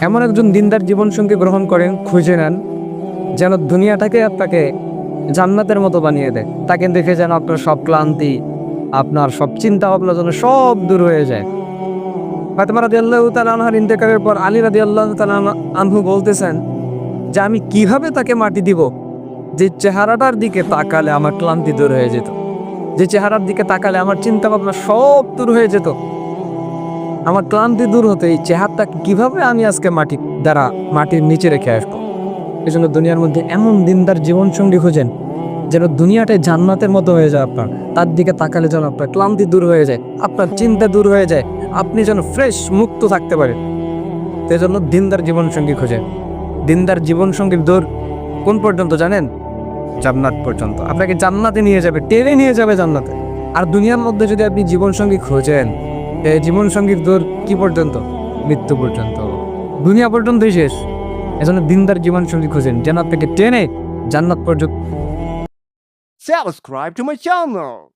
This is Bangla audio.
এমন একজন দিনদার জীবনসঙ্গী গ্রহণ করেন, খুঁজে নেন যেন দুনিয়াটাকে আপনাকে জান্নাতের মতো বানিয়ে দেয়। তাকে দেখে যেন আপনার সব ক্লান্তি, আপনার সব চিন্তা ভাবনা যেন সব দূর হয়ে যায়। ফাতেমা রাদিয়াল্লাহু তাআলা আনহার ইন্তেকালের পর আলী রাদিয়াল্লাহু তাআলা আনহু বলতেছেন যে আমি কিভাবে তাকে মাটি দিব যে চেহারাটার দিকে তাকালে আমার ক্লান্তি দূর হয়ে যেত, যে চেহারার দিকে তাকালে আমার চিন্তা ভাবনা সব দূর হয়ে যেত, আমার ক্লান্তি দূর হতো। এই চেহারাটা কিভাবে আমি আজকে মাটির নিচে রেখে আসবো। এই জন্য দুনিয়ার মধ্যে এমন দিনদার জীবনসঙ্গী খুঁজেন যেন দুনিয়াটাই জান্নাতের মতো হয়ে যায় আপনার। তার দিকে তাকালে যেন আপনার ক্লান্তি দূর হয়ে যায়, আপনার চিন্তা দূর হয়ে যায়, আপনি যেন ফ্রেশ মুক্ত থাকতে পারেন। সেই জন্য দিনদার জীবনসঙ্গী খুঁজেন। দিনদার জীবনসঙ্গীর দৌড় কোন পর্যন্ত জানেন? জান্নাত পর্যন্ত। আপনাকে জান্নাতে নিয়ে যাবে, টেনে নিয়ে যাবে জান্নাতে। আর দুনিয়ার মধ্যে যদি আপনি জীবনসঙ্গী খোঁজেন, এই জীবনসঙ্গীর দৌড় কি পর্যন্ত? মৃত্যু পর্যন্ত, দুনিয়া পর্যন্তই শেষ। এজন্য দিনদার জীবনসঙ্গী খুঁজেন যেন আপনাকে টেনে জান্নাত পর্যন্ত। Subscribe to my channel.